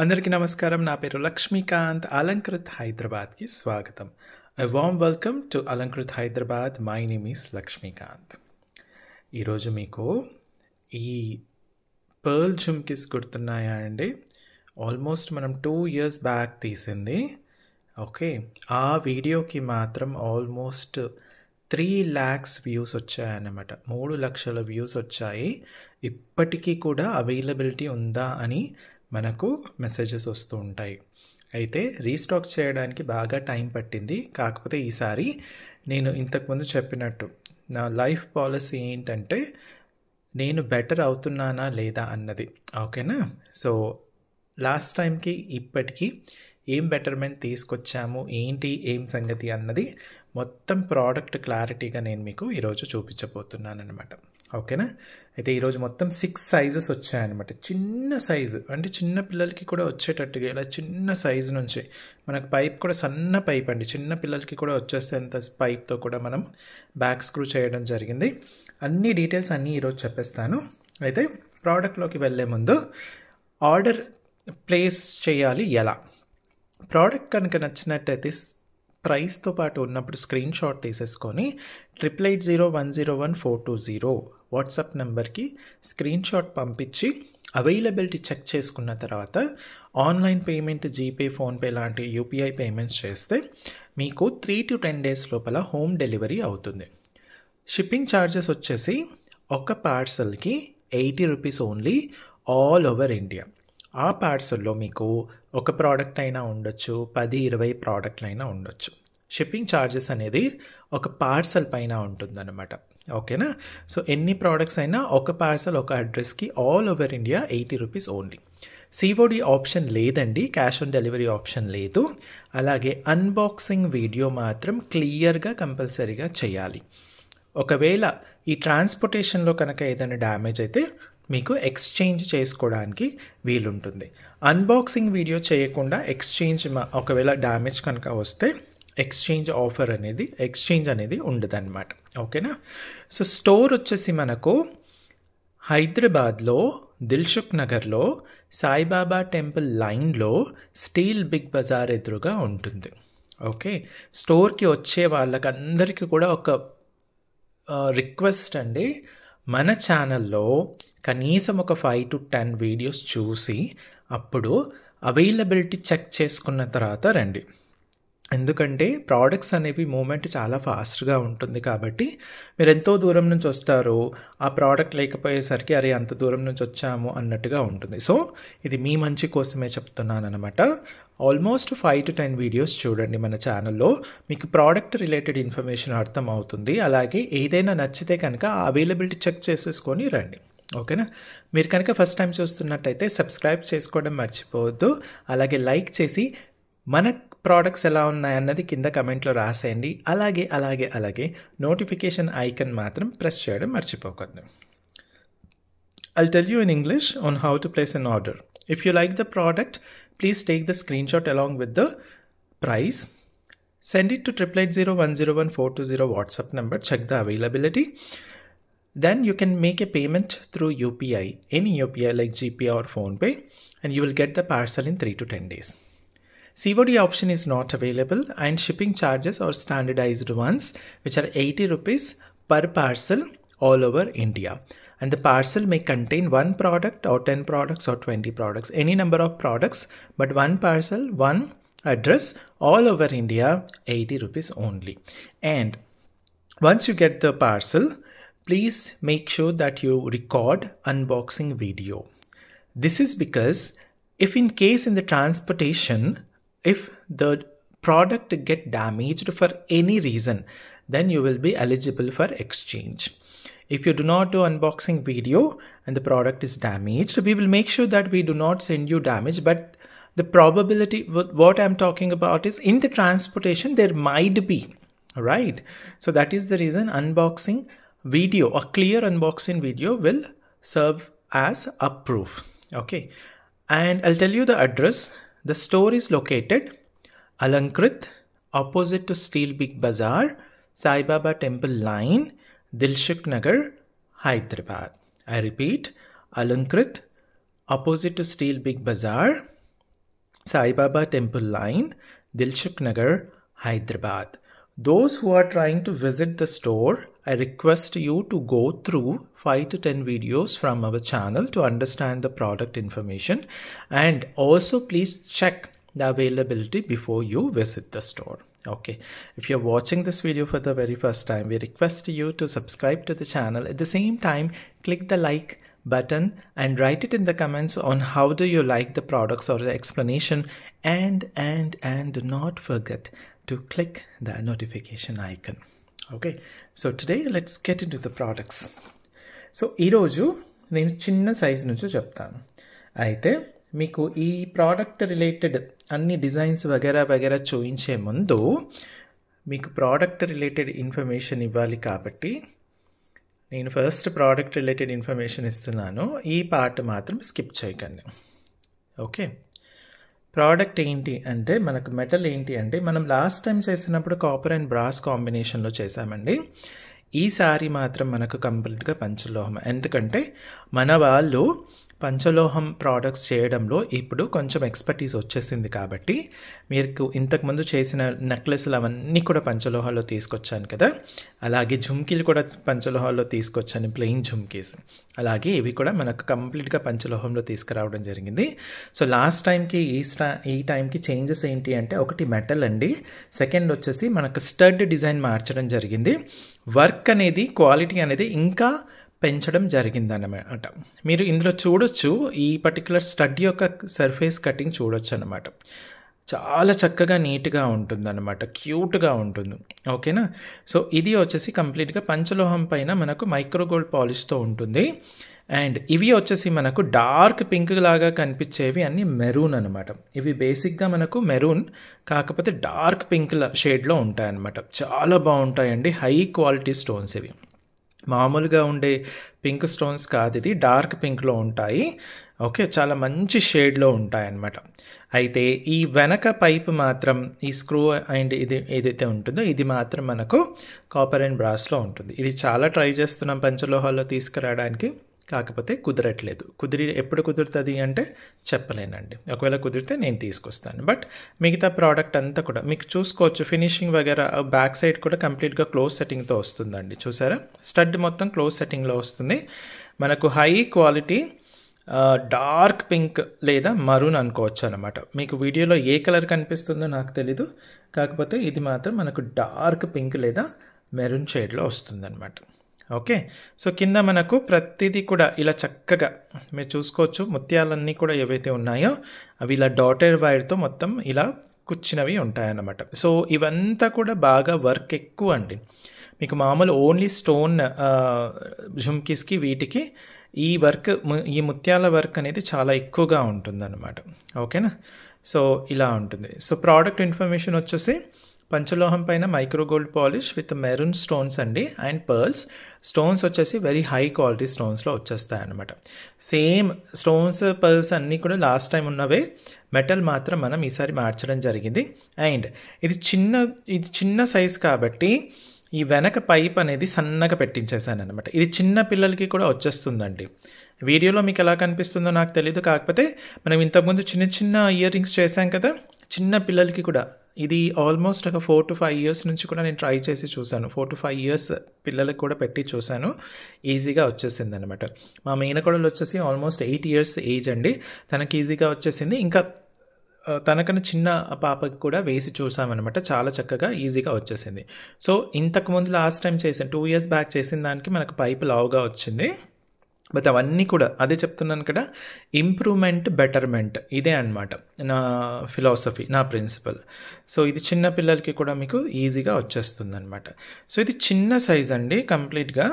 అందరికీ నమస్కారం. నా పేరు లక్ష్మీకాంత్. అలంకృత్ హైదరాబాద్కి స్వాగతం. A warm welcome to Alankrit Hyderabad. My name is Lakshmikant. ఈరోజు మీకు ఈ పర్ల్ జుమ్కీస్ గుర్తున్నాయా అండి? ఆల్మోస్ట్ మనం 2 years బ్యాక్ తీసింది. ఓకే, ఆ వీడియోకి మాత్రం ఆల్మోస్ట్ 3 lakhs వ్యూస్ వచ్చాయన్నమాట. 3 లక్షల వ్యూస్ వచ్చాయి. ఇప్పటికీ కూడా అవైలబిలిటీ ఉందా అని మనకు మెసేజెస్ వస్తూ ఉంటాయి. అయితే రీస్టాక్ చేయడానికి బాగా టైం పట్టింది. కాకపోతే ఈసారి నేను ఇంతకుముందు చెప్పినట్టు నా లైఫ్ పాలసీ ఏంటంటే నేను బెటర్ అవుతున్నానా లేదా అన్నది. ఓకేనా? సో లాస్ట్ టైంకి ఇప్పటికీ ఏం బెటర్మెంట్ తీసుకొచ్చాము, ఏంటి ఏం సంగతి అన్నది మొత్తం ప్రోడక్ట్ క్లారిటీగా నేను మీకు ఈరోజు చూపించబోతున్నాను అనమాట. ఓకేనా? అయితే ఈరోజు మొత్తం 6 sizes వచ్చాయన్నమాట. చిన్న సైజు అంటే చిన్న పిల్లలకి కూడా వచ్చేటట్టుగా ఇలా చిన్న సైజు నుంచి మనకు పైప్ కూడా సన్న పైప్ అండి, చిన్న పిల్లలకి కూడా వచ్చేసేంత పైప్తో కూడా మనం బ్యాక్ స్క్రూ చేయడం జరిగింది. అన్ని డీటెయిల్స్ అన్నీ ఈరోజు చెప్పేస్తాను. అయితే ప్రోడక్ట్లోకి వెళ్ళే ముందు ఆర్డర్ ప్లేస్ చేయాలి ఎలా? ప్రోడక్ట్ కనుక నచ్చినట్టయితే ప్రైస్తో పాటు ఉన్నప్పుడు స్క్రీన్ షాట్ తీసేసుకొని 8880101420 వాట్సాప్ నెంబర్కి స్క్రీన్ షాట్ పంపించి అవైలబిలిటీ చెక్ చేసుకున్న తర్వాత ఆన్లైన్ పేమెంట్, జీపే, ఫోన్పే లాంటి యూపీఐ పేమెంట్స్ చేస్తే మీకు 3 to 10 days లోపల హోమ్ డెలివరీ అవుతుంది. షిప్పింగ్ ఛార్జెస్ వచ్చేసి ఒక పార్సల్కి 80 rupees only, all over India. ఆ పార్సల్లో మీకు ఒక ప్రోడక్ట్ అయినా ఉండొచ్చు, 10-20 ప్రోడక్ట్లు అయినా ఉండొచ్చు. షిప్పింగ్ ఛార్జెస్ అనేది ఒక పార్సల్ పైన ఉంటుందన్నమాట. ఓకేనా? సో ఎన్ని ప్రోడక్ట్స్ అయినా ఒక పార్సల్ ఒక అడ్రస్కి all over India 80 rupees only. COD option లేదండి, క్యాష్ ఆన్ డెలివరీ ఆప్షన్ లేదు. అలాగే అన్బాక్సింగ్ వీడియో మాత్రం క్లియర్గా కంపల్సరీగా చేయాలి. ఒకవేళ ఈ ట్రాన్స్పోర్టేషన్లో కనుక ఏదైనా డ్యామేజ్ అయితే మీకు ఎక్స్చేంజ్ చేసుకోవడానికి వీలుంటుంది. అన్బాక్సింగ్ వీడియో చేయకుండా ఎక్స్చేంజ్ ఒకవేళ డ్యామేజ్ కనుక వస్తే ఎక్స్చేంజ్ అనేది ఉండదన్నమాట. ఓకేనా? సో స్టోర్ వచ్చేసి మనకు హైదరాబాద్లో దిల్సుఖ్ నగర్లో సాయిబాబా టెంపుల్ లైన్లో స్టీల్ బిగ్ బజార్ ఎదురుగా ఉంటుంది. ఓకే, స్టోర్కి వచ్చే వాళ్ళకందరికీ కూడా ఒక రిక్వెస్ట్ అండి, మన ఛానల్లో కనీసం ఒక 5 to 10 వీడియోస్ చూసి అప్పుడు అవైలబిలిటీ చెక్ చేసుకున్న తర్వాత రండి. ఎందుకంటే ప్రోడక్ట్స్ అనేవి మూమెంట్ చాలా ఫాస్ట్గా ఉంటుంది కాబట్టి మీరు ఎంతో దూరం నుంచి వస్తారు, ఆ ప్రోడక్ట్ లేకపోయేసరికి అరే అంత దూరం నుంచి వచ్చాము అన్నట్టుగా ఉంటుంది. సో ఇది మీ మంచి కోసమే చెప్తున్నాను అనమాట. ఆల్మోస్ట్ 5 to 10 వీడియోస్ చూడండి మన ఛానల్లో, మీకు ప్రోడక్ట్ రిలేటెడ్ ఇన్ఫర్మేషన్ అర్థం అవుతుంది. అలాగే ఏదైనా నచ్చితే కనుక అవైలబిలిటీ చెక్ చేసేసుకొని రండి. ఓకేనా? మీరు కనుక ఫస్ట్ టైం చూస్తున్నట్టయితే సబ్స్క్రైబ్ చేసుకోవడం మర్చిపోవద్దు. అలాగే లైక్ చేసి మన ప్రోడక్ట్స్ ఎలా ఉన్నాయన్నది కింద కమెంట్లో రాసేయండి. అలాగే నోటిఫికేషన్ ఐకన్ మాత్రం ప్రెస్ చేయడం మర్చిపోకూడదు. I'll tell you in English on how to place an order. If you like the product, please take the screenshot along with the price. Send it to 8880101420 WhatsApp number. Check the availability. Then you can make a payment through UPI, any UPI like GPay or PhonePe, and you will get the parcel in 3 to 10 days. COD option is not available and shipping charges are standardized ones, which are 80 rupees per parcel all over India. And the parcel may contain 1 product or 10 products or 20 products, any number of products, but 1 parcel, 1 address, all over India, 80 rupees only. And once you get the parcel, please make sure that you record unboxing video. This is because if in case in the transportation, if the product get damaged for any reason, then you will be eligible for exchange. If you do not do unboxing video and the product is damaged, we will make sure that we do not send you damage, but the probability, what I'm talking about is in the transportation there might be, right? So that is the reason unboxing video, a clear unboxing video will serve as a proof. Okay, and I'll tell you the address. The store is located Alankrith, opposite to Steel Big Bazaar, Sai Baba Temple Line, Dilsukhnagar Nagar, Hyderabad. I repeat, Alankrith, opposite to Steel Big Bazaar, Saibaba Temple Line, Dilshuk Nagar, Hyderabad. Those who are trying to visit the store, I request you to go through 5 to 10 videos from our channel to understand the product information, and also please check the availability before you visit the store. Okay, if you're watching this video for the very first time, we request you to subscribe to the channel. At the same time, click the like button and write it in the comments on how do you like the products or the explanation, and do not forget to click the notification icon. Okay, so today let's get into the products. So ఈరోజు నేను చిన్న size నుంచి చెప్తాను. అయితే మీకు ఈ product related అన్ని designs వగేరా చూపించే ముందు మీకు ప్రోడక్ట్ రిలేటెడ్ ఇన్ఫర్మేషన్ ఇవ్వాలి కాబట్టి నేను ఫస్ట్ ప్రోడక్ట్ రిలేటెడ్ ఇన్ఫర్మేషన్ ఇస్తున్నాను. ఈ పార్ట్ మాత్రం స్కిప్ చేయకండి. ఓకే, ప్రోడక్ట్ ఏంటి అంటే మనకు మెటల్ ఏంటి అంటే మనం లాస్ట్ టైం చేసినప్పుడు కాపర్ అండ్ బ్రాస్ కాంబినేషన్లో చేసామండి. ఈసారి మాత్రం మనకు కంప్లీట్గా పంచలోహం. ఎందుకంటే మన వాళ్ళు పంచలోహం ప్రోడక్ట్స్ చేయడంలో ఇప్పుడు కొంచెం ఎక్స్పర్టీస్ వచ్చేసింది కాబట్టి మీకు ఇంతకుముందు చేసిన నెక్లెస్లు అవన్నీ కూడా పంచలోహాల్లో తీసుకొచ్చాను కదా, అలాగే జుమ్కీలు కూడా పంచలోహాల్లో తీసుకొచ్చాను, ప్లెయిన్ జుమ్కీస్. అలాగే ఇవి కూడా మనకు కంప్లీట్గా పంచలోహంలో తీసుకురావడం జరిగింది. సో లాస్ట్ టైంకి ఈ టైంకి చేంజెస్ ఏంటి అంటే ఒకటి మెటల్ అండి, సెకండ్ వచ్చేసి మనకు స్టడ్ డిజైన్ మార్చడం జరిగింది. వర్క్ అనేది క్వాలిటీ అనేది ఇంకా పెంచడం జరిగిందన్నమాట. మీరు ఇందులో చూడొచ్చు, ఈ పర్టికులర్ స్టడ్ యొక్క సర్ఫేస్ కటింగ్ చూడొచ్చు అన్నమాట. చాలా చక్కగా నీట్గా ఉంటుందన్నమాట, క్యూట్గా ఉంటుంది. ఓకేనా, సో ఇది వచ్చేసి కంప్లీట్గా పంచలోహం పైన మనకు మైక్రోగోల్డ్ పాలిష్తో ఉంటుంది. అండ్ ఇవి వచ్చేసి మనకు డార్క్ పింక్ లాగా కనిపించేవి అన్నీ మెరూన్ అనమాట. ఇవి బేసిక్గా మనకు మెరూన్ కాకపోతే డార్క్ పింక్ షేడ్లో ఉంటాయన్నమాట. చాలా బాగుంటాయండి, హై క్వాలిటీ స్టోన్స్ ఇవి. మామూలుగా ఉండే పింక్ స్టోన్స్ కాదు, ఇది డార్క్ పింక్లో ఉంటాయి. ఓకే, చాలా మంచి షేడ్లో ఉంటాయన్నమాట. అయితే ఈ వెనక పైపు మాత్రం ఈ స్క్రూ అండ్ ఇది ఏదైతే ఉంటుందో ఇది మాత్రం మనకు కాపర్ అండ్ బ్రాస్లో ఉంటుంది. ఇది చాలా ట్రై చేస్తున్నాం పంచలోహాల్లో తీసుకురావడానికి, కాకపోతే కుదరట్లేదు. ఎప్పుడు కుదురుతుంది అంటే చెప్పలేనండి. ఒకవేళ కుదిరితే నేను తీసుకొస్తాను. బట్ మిగతా ప్రోడక్ట్ అంతా కూడా మీకు చూసుకోవచ్చు, ఫినిషింగ్ వగేరా బ్యాక్ సైడ్ కూడా కంప్లీట్గా క్లోజ్ సెట్టింగ్తో వస్తుందండి. చూసారా, స్టడ్ మొత్తం క్లోజ్ సెట్టింగ్లో వస్తుంది. మనకు హై క్వాలిటీ డార్క్ పింక్ లేదా మరూన్ అనుకోవచ్చు అనమాట. మీకు వీడియోలో ఏ కలర్ కనిపిస్తుందో నాకు తెలీదు, కాకపోతే ఇది మాత్రం మనకు డార్క్ పింక్ లేదా మెరూన్ షేడ్లో వస్తుందన్నమాట. ఓకే, సో కింద మనకు ప్రతిదీ కూడా ఇలా చక్కగా మీరు చూసుకోవచ్చు, ముత్యాలన్నీ కూడా ఏవైతే ఉన్నాయో అవి ఇలా డాటర్ వైర్తో మొత్తం ఇలా కూర్చున్నవి ఉంటాయన్నమాట. సో ఇవంతా కూడా బాగా వర్క్ ఎక్కువ అండి. మీకు మామూలు ఓన్లీ స్టోన్ జుమ్కీస్కి వీటికి ఈ ముత్యాల వర్క్ అనేది చాలా ఎక్కువగా ఉంటుందన్నమాట. ఓకేనా, సో ఇలా ఉంటుంది. సో ప్రోడక్ట్ ఇన్ఫర్మేషన్ వచ్చేసి పంచలోహం పైన micro gold polish with maroon stones అండి, అండ్ పర్ల్స్. స్టోన్స్ వచ్చేసి వెరీ హై క్వాలిటీ స్టోన్స్లో వచ్చేస్తాయి అన్నమాట. సేమ్ స్టోన్స్ పర్ల్స్ అన్నీ కూడా లాస్ట్ టైం ఉన్నవే, మెటల్ మాత్రం మనం ఈసారి మార్చడం జరిగింది. అండ్ ఇది చిన్న సైజ్ కాబట్టి ఈ వెనక పైప్ అనేది సన్నగా పెట్టించేసాను అనమాట. ఇది చిన్న పిల్లలకి కూడా వచ్చేస్తుందండి. వీడియోలో మీకు ఎలా కనిపిస్తుందో నాకు తెలీదు, కాకపోతే మనం ఇంతకుముందు చిన్న ఇయర్ రింగ్స్ చేసాం కదా, చిన్న పిల్లలకి కూడా ఇది ఆల్మోస్ట్ ఒక 4 to 5 years నుంచి కూడా నేను ట్రై చేసి చూశాను. 4 to 5 years పిల్లలకు కూడా పెట్టి చూశాను, ఈజీగా వచ్చేసింది అనమాట. మా మేనకోడలు వచ్చేసి ఆల్మోస్ట్ 8 years ఏజ్ అండి, తనకి ఈజీగా వచ్చేసింది. ఇంకా తనకన్నా చిన్న పాపకి కూడా వేసి చూసామన్నమాట, చాలా చక్కగా ఈజీగా వచ్చేసింది. సో ఇంతకుముందు లాస్ట్ టైం 2 years బ్యాక్ చేసిన దానికి మనకు పైపు లావుగా వచ్చింది. బట్ అవన్నీ కూడా అదే చెప్తున్నాను కదా, ఇంప్రూవ్మెంట్ బెటర్మెంట్ ఇదే అనమాట నా ఫిలాసఫీ, నా ప్రిన్సిపల్. సో ఇది చిన్న పిల్లలకి కూడా మీకు ఈజీగా వచ్చేస్తుంది అనమాట. సో ఇది చిన్న సైజ్ అండి కంప్లీట్గా.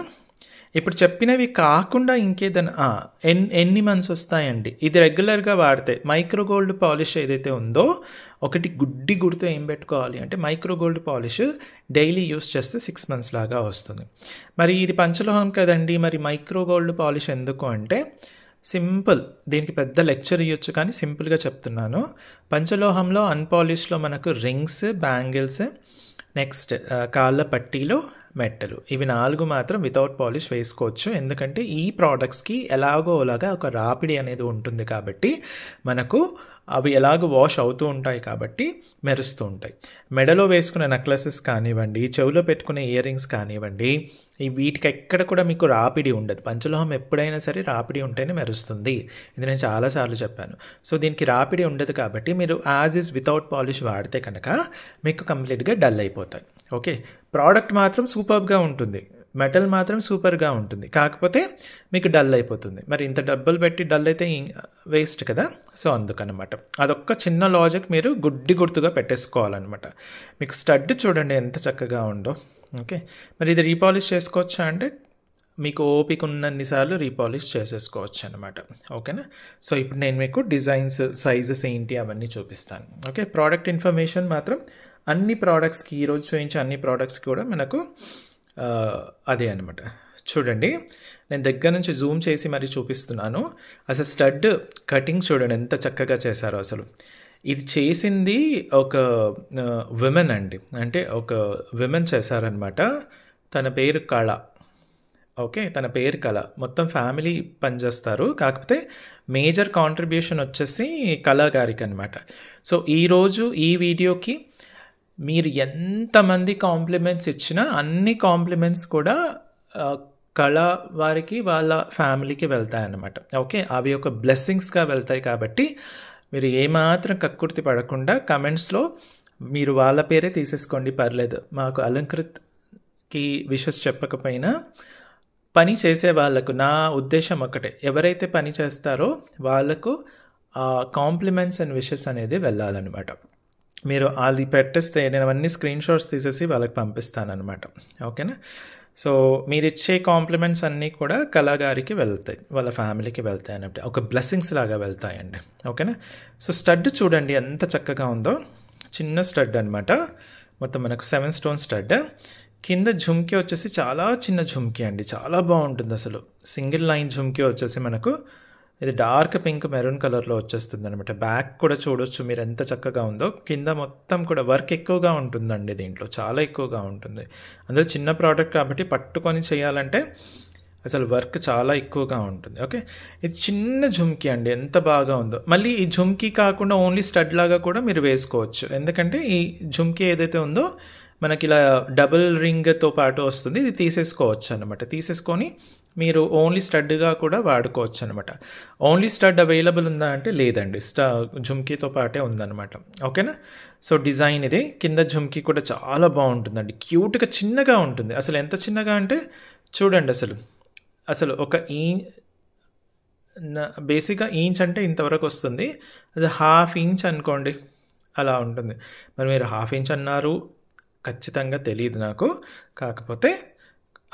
ఇప్పుడు చెప్పినవి కాకుండా ఇంకేదైనా ఎన్ని మంత్స్ వస్తాయండి ఇది రెగ్యులర్గా వాడితే? మైక్రోగోల్డ్ పాలిష్ ఏదైతే ఉందో ఒకటి గుర్తు ఏం పెట్టుకోవాలి అంటే, మైక్రోగోల్డ్ పాలిష్ డైలీ యూస్ చేస్తే 6 months లాగా వస్తుంది. మరి ఇది పంచలోహం కదండి, మరి మైక్రోగోల్డ్ పాలిష్ ఎందుకు అంటే సింపుల్, దీనికి పెద్ద లెక్చర్ ఇవ్వచ్చు కానీ సింపుల్గా చెప్తున్నాను. పంచలోహంలో అన్పాలిష్లో మనకు రింగ్స్, బ్యాంగిల్స్, నెక్స్ట్ కాళ్ళ పట్టీలు, మెట్టలు, ఇవి 4 మాత్రం వితౌట్ పాలిష్ వేసుకోవచ్చు. ఎందుకంటే ఈ ప్రోడక్ట్స్కి ఎలాగో అలాగా ఒక రాపిడి అనేది ఉంటుంది కాబట్టి మనకు అవి ఎలాగో వాష్ అవుతూ ఉంటాయి కాబట్టి మెరుస్తూ ఉంటాయి. మెడలో వేసుకునే నెక్లెసెస్ కానివ్వండి, చెవిలో పెట్టుకునే ఇయర్ రింగ్స్ కానివ్వండి, వీటికి ఎక్కడ కూడా మీకు రాపిడి ఉండదు. పంచలోహం ఎప్పుడైనా సరే రాపిడి ఉంటేనే మెరుస్తుంది. ఇది నేను చాలాసార్లు చెప్పాను. సో దీనికి రాపిడి ఉండదు కాబట్టి మీరు యాజ్ ఈజ్ వితౌట్ పాలిష్ వాడితే కనుక మీకు కంప్లీట్గా డల్ అయిపోతాయి. ఓకే, ప్రోడక్ట్ మాత్రం సూపర్గా ఉంటుంది, మెటల్ మాత్రం సూపర్గా ఉంటుంది, కాకపోతే మీకు డల్ అయిపోతుంది. మరి ఇంత డబ్బులు పెట్టి డల్ అయితే వేస్ట్ కదా. సో అందుకనమాట అదొక్క చిన్న లాజిక్ మీరు గుర్తుగా పెట్టేసుకోవాలన్నమాట. మీకు స్టడ్ చూడండి ఎంత చక్కగా ఉందో. ఓకే, మరి ఇది రీపాలిష్ చేసుకోవచ్చా అంటే మీకు ఓపిక ఉన్నన్నిసార్లు రీపాలిష్ చేసేసుకోవచ్చు అనమాట. ఓకేనా. సో ఇప్పుడు నేను మీకు డిజైన్స్, సైజెస్ ఏంటి అవన్నీ చూపిస్తాను. ఓకే, ప్రోడక్ట్ ఇన్ఫర్మేషన్ మాత్రం అన్ని ప్రోడక్ట్స్కి, ఈరోజు చూపించే అన్ని ప్రోడక్ట్స్కి కూడా మనకు అదే అనమాట. చూడండి, నేను దగ్గర నుంచి జూమ్ చేసి మరీ చూపిస్తున్నాను. అసలు స్టడ్ కటింగ్ చూడండి ఎంత చక్కగా చేశారో. అసలు ఇది చేసింది ఒక విమెన్ అండి, అంటే ఒక విమెన్ చేశారనమాట. తన పేరు కళ. ఓకే, తన పేరు కళ. మొత్తం ఫ్యామిలీ పనిచేస్తారు, కాకపోతే మేజర్ కాంట్రిబ్యూషన్ వచ్చేసి కళ గారికి అనమాట. సో ఈరోజు ఈ వీడియోకి మీరు ఎంతమంది కాంప్లిమెంట్స్ ఇచ్చినా అన్ని కాంప్లిమెంట్స్ కూడా కళ వారికి, వాళ్ళ ఫ్యామిలీకి వెళ్తాయన్నమాట. ఓకే, అవి ఒక బ్లెస్సింగ్స్గా వెళ్తాయి. కాబట్టి మీరు ఏమాత్రం కక్కుర్తి పడకుండా కమెంట్స్లో మీరు వాళ్ళ పేరే తీసేసుకోండి, పర్లేదు. మాకు అలంకృత్కి విషెస్ చెప్పకపోయినా పని చేసే వాళ్ళకు నా ఉద్దేశం ఒకటే, ఎవరైతే పని చేస్తారో వాళ్ళకు కాంప్లిమెంట్స్ అండ్ విషెస్ అనేది వెళ్ళాలన్నమాట. మీరు అది పెట్టేస్తే నేను అవన్నీ స్క్రీన్ షాట్స్ తీసేసి వాళ్ళకి పంపిస్తానమాట. ఓకేనా. సో మీరు ఇచ్చే కాంప్లిమెంట్స్ అన్నీ కూడా కళాగారికి వెళ్తాయి, వాళ్ళ ఫ్యామిలీకి వెళ్తాయి అన్నట్టు, ఒక బ్లెస్సింగ్స్ లాగా వెళ్తాయండి. ఓకేనా. సో స్టడ్ చూడండి ఎంత చక్కగా ఉందో. చిన్న స్టడ్ అనమాట, మొత్తం మనకు 7 స్టోన్ స్టడ్. కింద ఝుమ్కీ వచ్చేసి చాలా చిన్న ఝుమ్కీ అండి, చాలా బాగుంటుంది అసలు. సింగిల్ లైన్ ఝుమ్కీ వచ్చేసి మనకు ఇది డార్క్ పింక్ మెరూన్ కలర్లో వచ్చేస్తుంది అనమాట. బ్యాక్ కూడా చూడొచ్చు మీరు ఎంత చక్కగా ఉందో. కింద మొత్తం కూడా వర్క్ ఎక్కువగా ఉంటుందండి, దీంట్లో చాలా ఎక్కువగా ఉంటుంది. అందులో చిన్న ప్రోడక్ట్ కాబట్టి పట్టుకొని చేయాలంటే అసలు వర్క్ చాలా ఎక్కువగా ఉంటుంది. ఓకే, ఇది చిన్న ఝుమ్కీ అండి, ఎంత బాగా ఉందో. మళ్ళీ ఈ ఝుమ్కీ కాకుండా ఓన్లీ స్టడ్ లాగా కూడా మీరు వేసుకోవచ్చు, ఎందుకంటే ఈ ఝుమ్కీ ఏదైతే ఉందో మనకి ఇలా డబుల్ రింగ్తో పాటు వస్తుంది. ఇది తీసేసుకోవచ్చు అనమాట. తీసేసుకొని మీరు ఓన్లీ స్టడ్గా కూడా వాడుకోవచ్చు అనమాట. ఓన్లీ స్టడ్ అవైలబుల్ ఉందా అంటే లేదండి, ఝుమ్కీతో పాటే ఉందన్నమాట. ఓకేనా. సో డిజైన్ ఇది. కింద ఝుమ్కీ కూడా చాలా బాగుంటుందండి, క్యూట్గా చిన్నగా ఉంటుంది. అసలు ఎంత చిన్నగా అంటే చూడండి, అసలు ఒక బేసిక్గా ఇంచ్ అంటే ఇంతవరకు వస్తుంది, అది ½ ఇంచ్ అనుకోండి, అలా ఉంటుంది. మరి మీరు ½ ఇంచ్ అన్నారు, ఖచ్చితంగా తెలియదు నాకు, కాకపోతే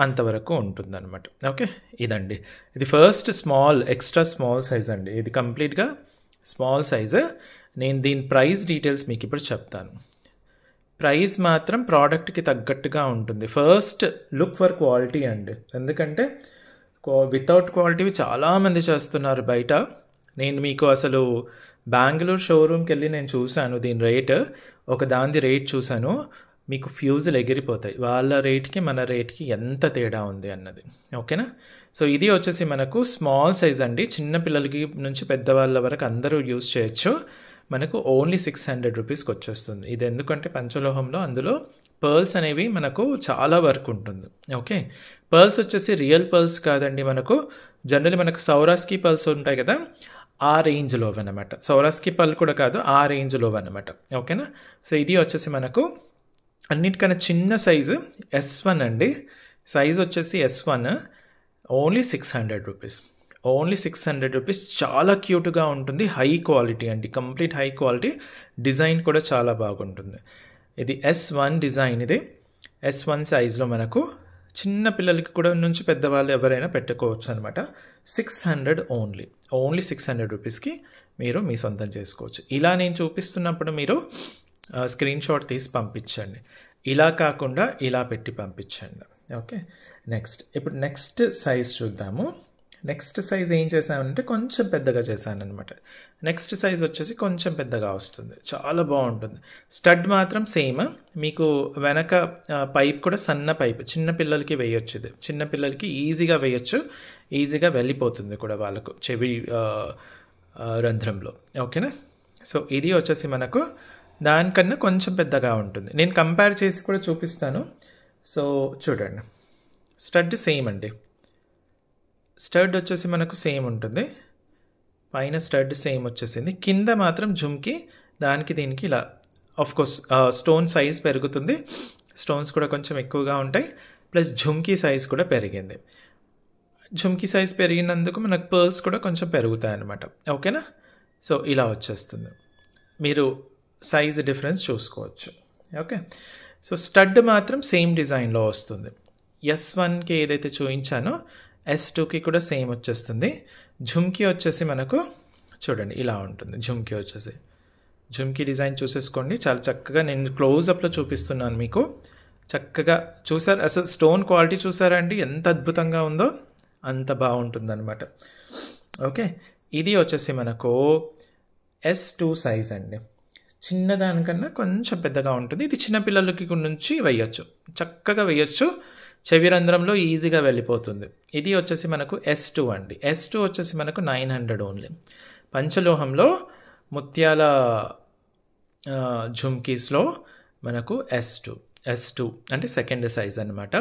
అంతవరకు ఉంటుందన్నమాట. ఓకే, ఇదండి. ఇది ఫస్ట్ ఎక్స్ట్రా స్మాల్ సైజ్ అండి, ఇది కంప్లీట్గా స్మాల్ సైజు. నేను దీని ప్రైస్ డీటెయిల్స్ మీకు ఇప్పుడు చెప్తాను. ప్రైస్ మాత్రం ప్రోడక్ట్కి తగ్గట్టుగా ఉంటుంది. ఫస్ట్ లుక్ ఫర్ క్వాలిటీ అండి, ఎందుకంటే వితౌట్ క్వాలిటీ చాలామంది చేస్తున్నారు బయట. నేను మీకు అసలు బెంగళూరు షోరూమ్కి వెళ్ళి నేను చూశాను దీని రేట్, ఒక దాని రేట్ చూశాను, మీకు ఫ్యూజులు ఎగిరిపోతాయి. వాళ్ళ రేట్కి మన రేట్కి ఎంత తేడా ఉంది అన్నది. ఓకేనా. సో ఇది వచ్చేసి మనకు స్మాల్ సైజ్ అండి, చిన్న పిల్లలకి నుంచి పెద్దవాళ్ళ వరకు అందరూ యూజ్ చేయొచ్చు. మనకు ఓన్లీ 600 రూపీస్కి వచ్చేస్తుంది. ఇది ఎందుకంటే పంచలోహంలో అందులో పర్ల్స్ అనేవి మనకు చాలా వర్క్ ఉంటుంది. ఓకే, పర్ల్స్ వచ్చేసి రియల్ పర్ల్స్ కాదండి, మనకు జనరల్లీ మనకు సౌరాస్కీ పర్ల్స్ ఉంటాయి కదా, ఆ రేంజ్లో అనమాట. సౌరాస్కీ పర్ల్ కూడా కాదు, ఆ రేంజ్లో అనమాట. ఓకేనా. సో ఇది వచ్చేసి మనకు అన్నిటికన్నా చిన్న సైజు S1 అండి. సైజ్ వచ్చేసి S1, only 600 rupees. Only 600 rupees. చాలా క్యూట్గా ఉంటుంది, హై క్వాలిటీ అండి, కంప్లీట్ హై క్వాలిటీ. డిజైన్ కూడా చాలా బాగుంటుంది. ఇది S1 డిజైన్, ఇది S1 సైజ్లో మనకు చిన్న పిల్లలకి కూడా నుంచి పెద్దవాళ్ళు ఎవరైనా పెట్టుకోవచ్చు అనమాట. 600 ఓన్లీ 600 రూపీస్కి మీరు మీ సొంతం చేసుకోవచ్చు. ఇలా నేను చూపిస్తున్నప్పుడు మీరు స్క్రీన్ షాట్ తీసి పంపించండి, ఇలా కాకుండా ఇలా పెట్టి పంపించండి. ఓకే, ఇప్పుడు నెక్స్ట్ సైజ్ చూద్దాము. నెక్స్ట్ సైజ్ ఏం చేశానంటే కొంచెం పెద్దగా చేశాను అనమాట. నెక్స్ట్ సైజ్ వచ్చేసి కొంచెం పెద్దగా వస్తుంది, చాలా బాగుంటుంది. స్టడ్ మాత్రం సేమ్, మీకు వెనక పైప్ కూడా సన్న పైప్, చిన్న పిల్లలకి వేయొచ్చు. ఇది చిన్న పిల్లలకి ఈజీగా వేయొచ్చు, ఈజీగా వెళ్ళిపోతుంది కూడా వాళ్ళకు చెవి రంధ్రంలో. ఓకేనా. సో ఇది వచ్చేసి మనకు దానికన్నా కొంచెం పెద్దగా ఉంటుంది. నేను కంపేర్ చేసి కూడా చూపిస్తాను. సో చూడండి, స్టడ్ సేమ్ అండి. స్టడ్ వచ్చేసి మనకు సేమ్ ఉంటుంది, పైన స్టడ్ సేమ్ వచ్చేసింది, కింద మాత్రం జుమ్కి దానికి దీనికి ఇలా ఆఫ్కోర్స్ స్టోన్ సైజ్ పెరుగుతుంది, స్టోన్స్ కూడా కొంచెం ఎక్కువగా ఉంటాయి, ప్లస్ జుమ్కీ సైజ్ కూడా పెరిగింది. జుమ్కీ సైజ్ పెరిగినందుకు మనకు పర్ల్స్ కూడా కొంచెం పెరుగుతాయి అన్నమాట. ఓకేనా? సో ఇలా వచ్చేస్తుంది, మీరు సైజ్ డిఫరెన్స్ చూసుకోవచ్చు. ఓకే, సో స్టడ్ మాత్రం సేమ్ డిజైన్లో వస్తుంది. S1కి ఏదైతే చూపించానో S2కి కూడా సేమ్ వచ్చేస్తుంది. జుమ్కీ వచ్చేసి మనకు చూడండి ఇలా ఉంటుంది. జుమ్కీ వచ్చేసి జుమ్కీ డిజైన్ చూసేసుకోండి, చాలా చక్కగా నేను క్లోజప్లో చూపిస్తున్నాను మీకు. చక్కగా చూసారు, అసలు స్టోన్ క్వాలిటీ చూసారా అండి ఎంత అద్భుతంగా ఉందో, అంత బాగుంటుంది అనమాట. ఓకే, ఇది వచ్చేసి మనకు S2 సైజ్ అండి, చిన్నదానికన్నా కొంచెం పెద్దగా ఉంటుంది. ఇది చిన్నపిల్లలకి నుంచి వేయచ్చు, చక్కగా వేయచ్చు, చెవి రంధ్రంలో ఈజీగా వెళ్ళిపోతుంది. ఇది వచ్చేసి మనకు S2 అండి. S2 వచ్చేసి మనకు 900 ఓన్లీ. పంచలోహంలో ముత్యాల జుమ్కీస్లో మనకు S2 అంటే సెకండ్ సైజ్ అనమాట.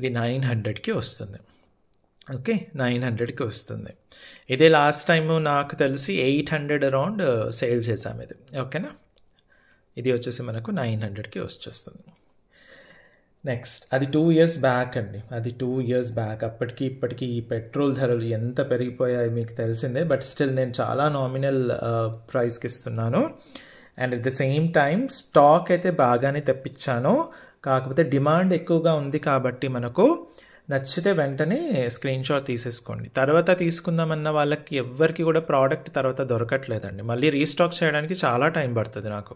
ఇది 900కి వస్తుంది. ఓకే, 900కి వస్తుంది. ఇదే లాస్ట్ టైము నాకు తెలిసి 800 అరౌండ్ సేల్ చేసాము ఇది. ఓకేనా, ఇది వచ్చేసి మనకు 900కి వచ్చేస్తుంది. నెక్స్ట్, అది 2 years బ్యాక్ అండి, అది 2 years బ్యాక్. అప్పటికి ఇప్పటికీ ఈ పెట్రోల్ ధరలు ఎంత పెరిగిపోయాయి మీకు తెలిసిందే, బట్ స్టిల్ నేను చాలా నామినల్ ప్రైస్కి ఇస్తున్నాను. And at the same time stock అయితే బాగానే తెప్పించాను, కాకపోతే డిమాండ్ ఎక్కువగా ఉంది కాబట్టి మనకు నచ్చితే వెంటనే స్క్రీన్ షాట్ తీసేసుకోండి. తర్వాత తీసుకుందామన్న వాళ్ళకి ఎవ్వరికి కూడా ప్రోడక్ట్ తర్వాత దొరకట్లేదండి. మళ్ళీ రీస్టాక్ చేయడానికి చాలా టైం పడుతుంది నాకు,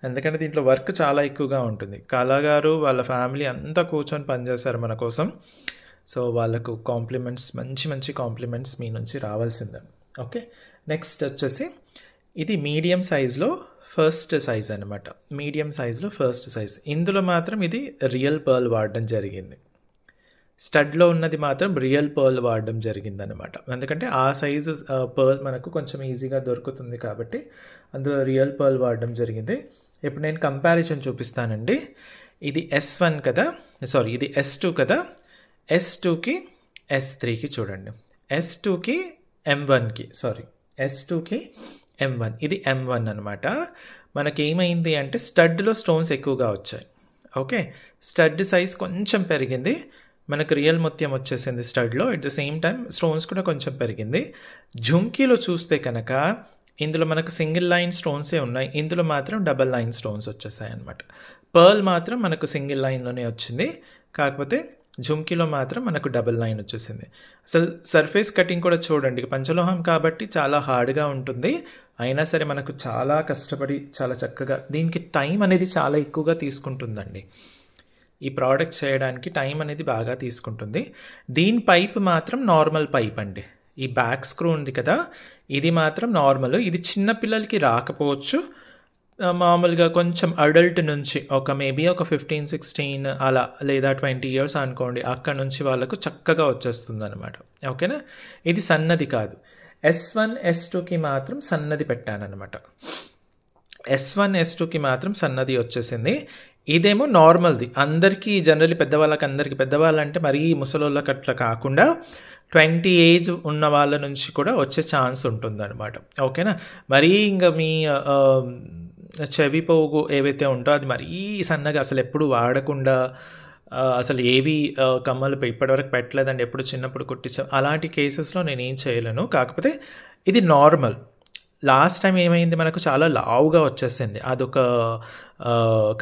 ఎందుకంటే దీంట్లో వర్క్ చాలా ఎక్కువగా ఉంటుంది. కళాగారు వాళ్ళ ఫ్యామిలీ అంతా కూర్చొని పనిచేశారు మన కోసం. సో వాళ్ళకు కాంప్లిమెంట్స్, మంచి మంచి కాంప్లిమెంట్స్ మీ నుంచి రావాల్సిందే. ఓకే, నెక్స్ట్ వచ్చేసి ఇది మీడియం సైజ్లో ఫస్ట్ సైజ్ అనమాట. మీడియం సైజ్లో ఫస్ట్ సైజ్. ఇందులో మాత్రం ఇది రియల్ పర్ల్ వాడడం జరిగింది. స్టడ్లో ఉన్నది మాత్రం రియల్ పర్ల్ వాడడం జరిగిందనమాట. ఎందుకంటే ఆ సైజు పర్ల్ మనకు కొంచెం ఈజీగా దొరుకుతుంది కాబట్టి అందులో రియల్ పర్ల్ వాడడం జరిగింది. ఇప్పుడు నేను కంపారిజన్ చూపిస్తానండి. ఇది S1 కదా, సారీ ఇది S2 కదా, S2కి S3కి చూడండి, S2కి M1కి, సారీ S2కి M1, ఇది M1 అనమాట. మనకేమైంది అంటే స్టడ్లో స్టోన్స్ ఎక్కువగా వచ్చాయి. ఓకే, స్టడ్ సైజ్ కొంచెం పెరిగింది, మనకు రియల్ ముత్యం వచ్చేసింది స్టడ్లో. At the same time stones కూడా కొంచెం పెరిగింది. జుమ్కీలో చూస్తే కనుక ఇందులో మనకు సింగిల్ లైన్ స్టోన్సే ఉన్నాయి, ఇందులో మాత్రం డబల్ లైన్ స్టోన్స్ వచ్చేసాయి అనమాట. పర్ల్ మాత్రం మనకు సింగిల్ లైన్లోనే వచ్చింది, కాకపోతే జుమ్కీలో మాత్రం మనకు డబల్ లైన్ వచ్చేసింది. అసలు సర్ఫేస్ కటింగ్ కూడా చూడండి, పంచలోహం కాబట్టి చాలా హార్డ్గా ఉంటుంది, అయినా సరే మనకు చాలా కష్టపడి చాలా చక్కగా, దీనికి టైం అనేది చాలా ఎక్కువగా తీసుకుంటుందండి. ఈ ప్రోడక్ట్ చేయడానికి టైం అనేది బాగా తీసుకుంటుంది. దీని పైప్ మాత్రం నార్మల్ పైప్ అండి. ఈ బ్యాక్ స్క్రూ ఉంది కదా, ఇది మాత్రం నార్మల్. ఇది చిన్న పిల్లలకి రాకపోవచ్చు, మామూలుగా కొంచెం అడల్ట్ నుంచి మేబీ ఒక 15-16 అలా లేదా 20 years అనుకోండి, అక్కడ నుంచి వాళ్ళకు చక్కగా వచ్చేస్తుంది అనమాట. ఓకేనా, ఇది సన్నది కాదు. S1 S2కి మాత్రం సన్నది పెట్టానమాట. S1 S2కి మాత్రం సన్నది వచ్చేసింది. ఇదేమో నార్మల్ది, అందరికీ జనరల్లీ పెద్దవాళ్ళంటే మరీ ముసలోళ్ళకి అట్లా కాకుండా 20 ఏజ్ ఉన్న వాళ్ళ నుంచి కూడా వచ్చే ఛాన్స్ ఉంటుందన్నమాట. ఓకేనా, మరీ ఇంకా మీ చెవి పోగు ఏవైతే ఉంటో అది మరీ సన్నగా అసలు ఎప్పుడు వాడకుండా, అసలు ఏవి కమ్మలు ఇప్పటివరకు పెట్టలేదండి, ఎప్పుడు చిన్నప్పుడు కుట్టించా, అలాంటి కేసెస్లో నేనేం చేయలేను. కాకపోతే ఇది నార్మల్. లాస్ట్ టైం ఏమైంది, మనకు చాలా లావుగా వచ్చేసింది, అదొక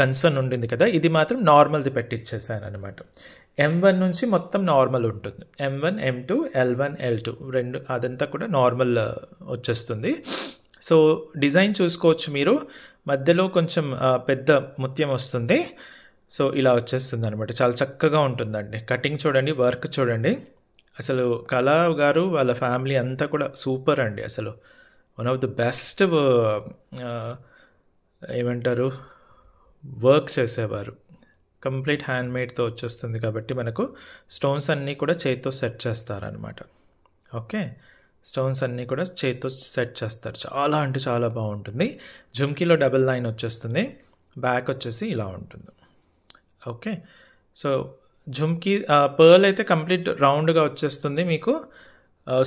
కన్సర్న్ ఉండింది కదా. ఇది మాత్రం నార్మల్ది పెట్టించేసాను అనమాట. M1 నుంచి మొత్తం నార్మల్ ఉంటుంది, M1 M2 L1 L2 రెండు, అదంతా కూడా నార్మల్ వచ్చేస్తుంది. సో డిజైన్ చూసుకోవచ్చు మీరు, మధ్యలో కొంచెం పెద్ద ముత్యం వస్తుంది. సో ఇలా వచ్చేస్తుంది అనమాట, చాలా చక్కగా ఉంటుందండి. కటింగ్ చూడండి, వర్క్ చూడండి, అసలు కళా గారు వాళ్ళ ఫ్యామిలీ అంతా కూడా సూపర్ అండి. అసలు వన్ ఆఫ్ ది బెస్ట్ ఏమంటారు వర్క్ చేసేవారు. కంప్లీట్ హ్యాండ్మేడ్తో వచ్చేస్తుంది కాబట్టి మనకు స్టోన్స్ అన్నీ కూడా చేతితో సెట్ చేస్తారనమాట. ఓకే, స్టోన్స్ అన్నీ కూడా చేతితో సెట్ చేస్తారు. చాలా అంటే చాలా బాగుంటుంది. జుమ్కీలో డబుల్ లైన్ వచ్చేస్తుంది, బ్యాక్ వచ్చేసి ఇలా ఉంటుంది. ఓకే, సో జుమ్కీ పర్ల్ అయితే కంప్లీట్ రౌండ్గా వచ్చేస్తుంది మీకు.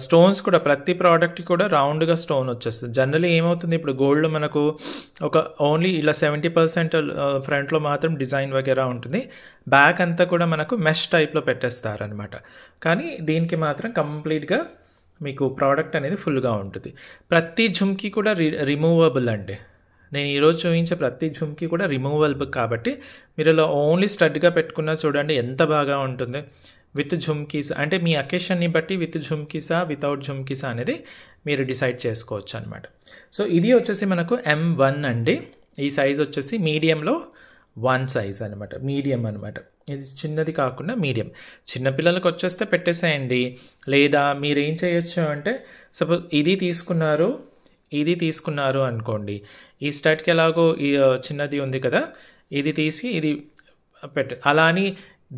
స్టోన్స్ కూడా ప్రతి ప్రోడక్ట్ కూడా రౌండ్గా స్టోన్ వచ్చేస్తుంది. జనరల్లీ ఏమవుతుంది, ఇప్పుడు గోల్డ్ మనకు ఒక ఓన్లీ ఇలా 70% ఫ్రంట్లో మాత్రం డిజైన్ వగేరా ఉంటుంది, బ్యాక్ అంతా కూడా మనకు మెష్ టైప్లో పెట్టేస్తారనమాట. కానీ దీనికి మాత్రం కంప్లీట్గా మీకు ప్రోడక్ట్ అనేది ఫుల్గా ఉంటుంది. ప్రతి జుమ్కీ కూడా రిమూవబుల్ అండి. నేను ఈరోజు చూపించే ప్రతి జుమ్కీ కూడా రిమూవబుల్ కాబట్టి మీరు ఇలా ఓన్లీ స్టడ్గా పెట్టుకున్నా చూడండి ఎంత బాగా ఉంటుంది. విత్ జుమ్కీస్ అంటే మీ అకేషన్ని బట్టి విత్ జుమ్కీసా వితౌట్ జుమ్కీసా అనేది మీరు డిసైడ్ చేసుకోవచ్చు అనమాట. సో ఇది వచ్చేసి మనకు M1 అండి. ఈ సైజ్ వచ్చేసి మీడియంలో 1 సైజ్ అనమాట, మీడియం అనమాట. ఇది చిన్నది కాకుండా మీడియం. చిన్నపిల్లలకు వచ్చేస్తే పెట్టేసేయండి. లేదా మీరు ఏం చేయొచ్చు అంటే సపోజ్ ఇది తీసుకున్నారు అనుకోండి, ఈ స్టడ్కి ఎలాగో ఈ చిన్నది ఉంది కదా, ఇది తీసి ఇది అలా అని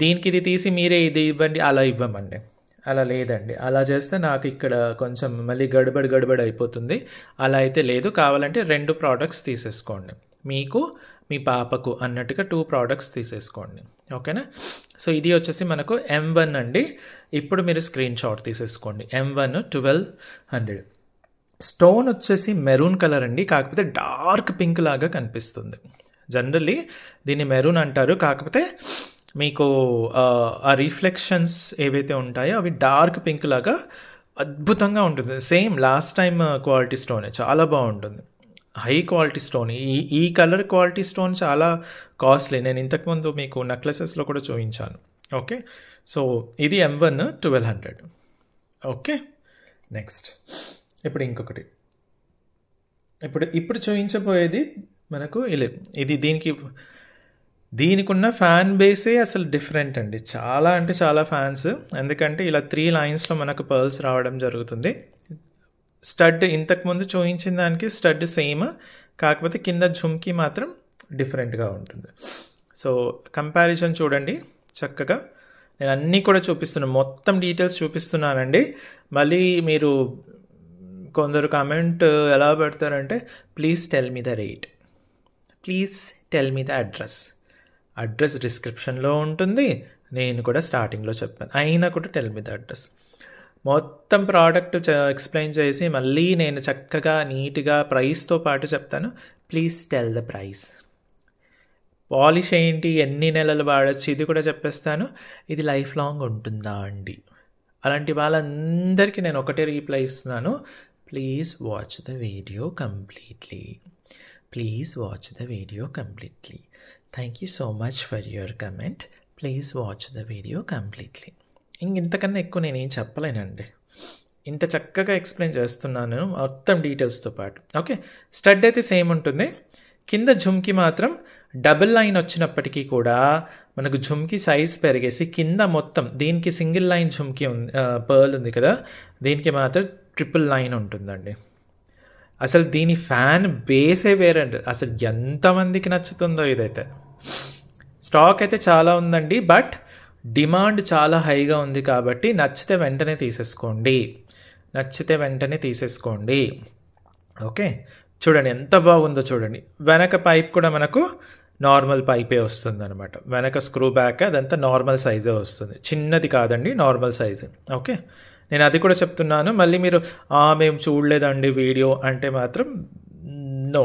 దీనికి ఇది తీసి మీరే ఇది ఇవ్వండి అలా ఇవ్వమండి. అలా లేదండి, అలా చేస్తే నాకు ఇక్కడ కొంచెం మళ్ళీ గడబడి అయిపోతుంది. అలా అయితే లేదు. కావాలంటే 2 ప్రోడక్ట్స్ తీసేసుకోండి, మీకు మీ పాపకు అన్నట్టుగా 2 ప్రోడక్ట్స్ తీసేసుకోండి. ఓకేనా. సో ఇది వచ్చేసి మనకు M1 అండి. ఇప్పుడు మీరు స్క్రీన్ షాట్ తీసేసుకోండి. M1 1200. స్టోన్ వచ్చేసి మెరూన్ కలర్ అండి, కాకపోతే డార్క్ పింక్ లాగా కనిపిస్తుంది. జనరల్లీ దీన్ని మెరూన్ అంటారు, కాకపోతే మీకు ఆ రిఫ్లెక్షన్స్ ఏవైతే ఉంటాయో అవి డార్క్ పింక్ లాగా అద్భుతంగా ఉంటుంది. సేమ్ లాస్ట్ టైం క్వాలిటీ స్టోనే, చాలా బాగుంటుంది. High quality stone. ఈ కలర్ క్వాలిటీ స్టోన్ చాలా కాస్ట్లీ. నేను ఇంతకుముందు మీకు నెక్లెసెస్లో కూడా చూపించాను. ఓకే, సో ఇది M1 1200. ఓకే, నెక్స్ట్ ఇప్పుడు ఇంకొకటి. ఇప్పుడు చూపించబోయేది మనకు ఇది దీనికి ఉన్న ఫ్యాన్ బేసే అసలు డిఫరెంట్ అండి. చాలా అంటే చాలా ఫ్యాన్స్. ఎందుకంటే ఇలా 3 లైన్స్లో మనకు పర్ల్స్ రావడం జరుగుతుంది. స్టడ్ ఇంతకుముందు చూపించిన దానికి స్టడ్ సేమ్, కాకపోతే కింద జుమ్కీ మాత్రం డిఫరెంట్గా ఉంటుంది. సో కంపారిజన్ చూడండి చక్కగా. నేను అన్నీ కూడా చూపిస్తున్నాను, మొత్తం డీటెయిల్స్ చూపిస్తున్నానండి. మళ్ళీ మీరు కొందరు కామెంట్ ఎలా పెడతారంటే please tell me the rate, please tell me the address డిస్క్రిప్షన్లో ఉంటుంది. నేను కూడా స్టార్టింగ్లో చెప్పాను, అయినా కూడా టెల్ మీ ద అడ్రస్. మొత్తం ప్రోడక్ట్ ఎక్స్ప్లెయిన్ చేసి మళ్ళీ నేను చక్కగా నీట్గా ప్రైస్తో పాటు చెప్తాను. Please tell the price. Polish ఏంటి, ఎన్ని నెలలు వాడచ్చు ఇది కూడా చెప్పేస్తాను. ఇది లైఫ్ లాంగ్ ఉంటుందా అండి? అలాంటి వాళ్ళందరికీ నేను ఒకటే రిప్లై ఇస్తున్నాను. Please watch the video completely. Please watch the video completely. Thank you so much for your comment. Please watch the video completely. ఇంతకన్నా ఎక్కువ నేనేం చెప్పలేనండి. ఇంత చక్కగా ఎక్స్ప్లెయిన్ చేస్తున్నాను మొత్తం డీటెయిల్స్తో పాటు. ఓకే, స్టడ్ అయితే సేమ్ ఉంటుంది. కింద జుమ్కి మాత్రం డబుల్ లైన్ వచ్చినప్పటికీ కూడా మనకు జుమ్కి సైజ్ పెరిగేసి కింద మొత్తం దీనికి సింగిల్ లైన్ జుమ్కి ఉంది, పర్ల్ ఉంది కదా, దీనికి మాత్రం ట్రిపుల్ లైన్ ఉంటుందండి. అసలు దీని ఫ్యాన్ బేసే వేరండి. అసలు ఎంతమందికి నచ్చుతుందో ఇదైతే. స్టాక్ అయితే చాలా ఉందండి, బట్ డిమాండ్ చాలా హైగా ఉంది కాబట్టి నచ్చితే వెంటనే తీసేసుకోండి. ఓకే, చూడండి ఎంత బాగుందో చూడండి. వెనక పైప్ కూడా మనకు నార్మల్ పైపే వస్తుంది అనమాట. వెనక స్క్రూ బ్యాక్ అదంతా నార్మల్ సైజే వస్తుంది, చిన్నది కాదండి, నార్మల్ సైజే. ఓకే, నేను అది కూడా చెప్తున్నాను. మళ్ళీ మీరు మేము చూడలేదండి వీడియో అంటే మాత్రం no,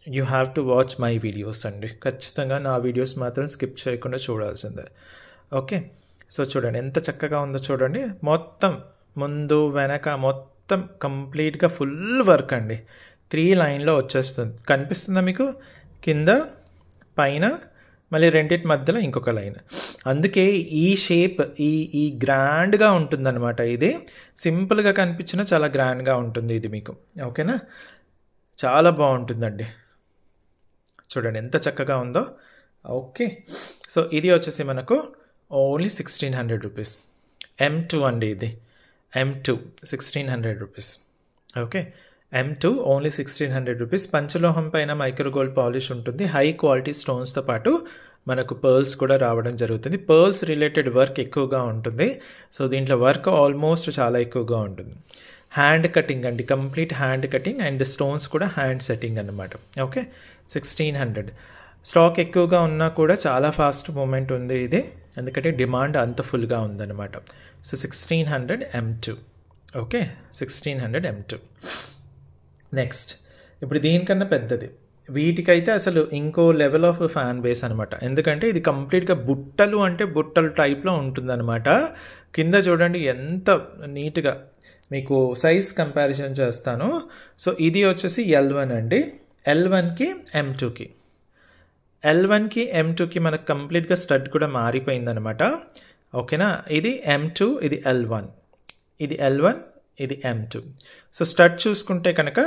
you have to watch my videos అండి. ఖచ్చితంగా నా వీడియోస్ మాత్రం స్కిప్ చేయకుండా చూడాల్సిందే. ఓకే, సో చూడండి ఎంత చక్కగా ఉందో చూడండి. మొత్తం ముందు వెనక మొత్తం కంప్లీట్గా ఫుల్ వర్క్ అండి. 3 లైన్లో వచ్చేస్తుంది, కనిపిస్తుందా మీకు? కింద పైన మళ్ళీ రెండింటి మధ్యలో ఇంకొక లైన్. అందుకే ఈ షేప్ ఈ గ్రాండ్గా ఉంటుందన్నమాట. ఇది సింపుల్గా కనిపించినా చాలా గ్రాండ్గా ఉంటుంది ఇది మీకు. ఓకేనా, చాలా బాగుంటుందండి. చూడండి ఎంత చక్కగా ఉందో. ఓకే, సో ఇది వచ్చేసి మనకు ఓన్లీ 1600 రూపీస్. M2 అండి, ఇది M2 1600 rupees. Okay, M2 only 1600 rupees. పంచలోహం పైన మైక్రో గోల్డ్ పాలిష్ ఉంటుంది. హై క్వాలిటీ స్టోన్స్తో పాటు మనకు పర్ల్స్ కూడా రావడం జరుగుతుంది. పర్ల్స్ రిలేటెడ్ వర్క్ ఎక్కువగా ఉంటుంది. సో దీంట్లో వర్క్ ఆల్మోస్ట్ చాలా ఎక్కువగా ఉంటుంది. హ్యాండ్ కటింగ్ అండి, complete hand cutting and stones కూడా హ్యాండ్ సెట్టింగ్ అనమాట. ఓకే, 1600. స్టాక్ ఎక్కువగా ఉన్నా కూడా చాలా ఫాస్ట్ మూమెంట్ ఉంది ఇది, ఎందుకంటే డిమాండ్ అంత ఫుల్గా ఉందన్నమాట. So 1600 M2. Okay, 1600 M2. Next ఇప్పుడు దీనికన్నా పెద్దది, వీటికైతే అసలు ఇంకో లెవెల్ ఆఫ్ ఫ్యాన్ బేస్ అనమాట. ఎందుకంటే ఇది కంప్లీట్గా బుట్టలు అంటే బుట్టలు టైప్లో ఉంటుందన్నమాట. కింద చూడండి ఎంత నీట్గా, మీకు సైజ్ కంపారిజన్ చేస్తాను. సో ఇది వచ్చేసి L1 అండి, L1కి M2కి, L1కి M2కి మనకు కంప్లీట్గా స్టడ్ కూడా మారిపోయిందనమాట. ఓకేనా, ఇది M2, ఇది L1, ఇది L1, ఇది M2. సో స్టడ్ చూసుకుంటే కనుక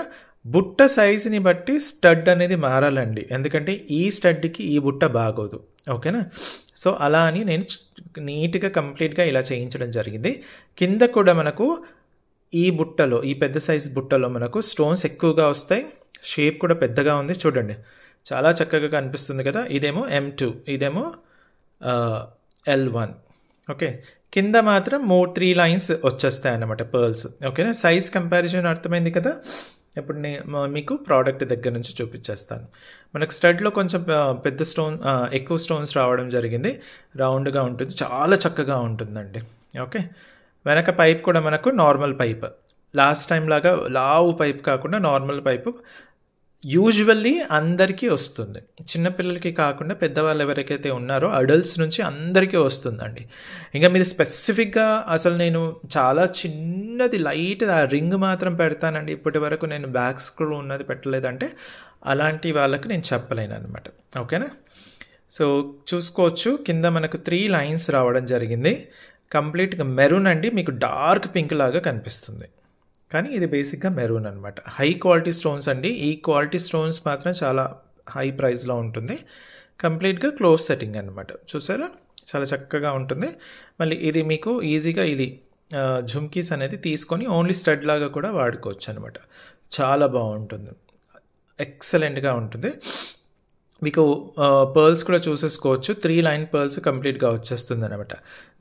బుట్ట సైజుని బట్టి స్టడ్ అనేది మారాలండి, ఎందుకంటే ఈ స్టడ్కి ఈ బుట్ట బాగోదు. ఓకేనా, సో అలా అని నేను నీట్గా కంప్లీట్గా ఇలా చేయించడం జరిగింది. కింద కూడా మనకు ఈ బుట్టలో, ఈ పెద్ద సైజ్ బుట్టలో మనకు స్టోన్స్ ఎక్కువగా వస్తాయి, షేప్ కూడా పెద్దగా ఉంది చూడండి, చాలా చక్కగా కనిపిస్తుంది కదా. ఇదేమో M2, ఇదేమో L1. ఓకే, కింద మాత్రం 3 లైన్స్ వచ్చేస్తాయి అన్నమాట పర్ల్స్. ఓకేనా, సైజ్ కంపారిజన్ అర్థమైంది కదా. ఇప్పుడు నేను మీకు ప్రోడక్ట్ దగ్గర నుంచి చూపించేస్తాను. మనకు స్టడ్లో కొంచెం పెద్ద స్టోన్, ఎక్కువ స్టోన్స్ రావడం జరిగింది, రౌండ్గా ఉంటుంది, చాలా చక్కగా ఉంటుందండి. ఓకే, వెనక పైప్ కూడా మనకు నార్మల్ పైప్, లాస్ట్ టైం లాగా లావు పైప్ కాకుండా నార్మల్ పైపు యూజువల్లీ అందరికీ వస్తుంది, చిన్నపిల్లలకి కాకుండా పెద్దవాళ్ళు ఎవరికైతే ఉన్నారో అడల్ట్స్ నుంచి అందరికీ వస్తుందండి. ఇంకా మీరు స్పెసిఫిక్గా అసలు నేను చాలా చిన్నది లైట్ ఆ రింగ్ మాత్రం పెడతానండి, ఇప్పటి వరకు నేను బ్యాక్ స్క్రూ ఉన్నది పెట్టలేదంటే అలాంటి వాళ్ళకి నేను చెప్పలేను అనమాట. ఓకేనా, సో చూసుకోవచ్చు కింద మనకు 3 లైన్స్ రావడం జరిగింది, కంప్లీట్గా మెరూన్ అండి, మీకు డార్క్ పింక్ లాగా కనిపిస్తుంది కానీ ఇది బేసిక్గా మెరూన్ అనమాట. హై క్వాలిటీ స్టోన్స్ అండి, ఈ క్వాలిటీ స్టోన్స్ మాత్రం చాలా హై ప్రైస్లో ఉంటుంది. కంప్లీట్గా క్లోజ్ సెట్టింగ్ అనమాట, చూసారా చాలా చక్కగా ఉంటుంది. మళ్ళీ ఇది మీకు ఈజీగా ఇది జుమ్కీస్ అనేది తీసుకొని ఓన్లీ స్టడ్ లాగా కూడా వాడుకోవచ్చు అనమాట. చాలా బాగుంటుంది, ఎక్సలెంట్గా ఉంటుంది. మీకు పర్ల్స్ కూడా చూసేసుకోవచ్చు, 3 లైన్ పర్ల్స్ కంప్లీట్గా వచ్చేస్తుంది అనమాట.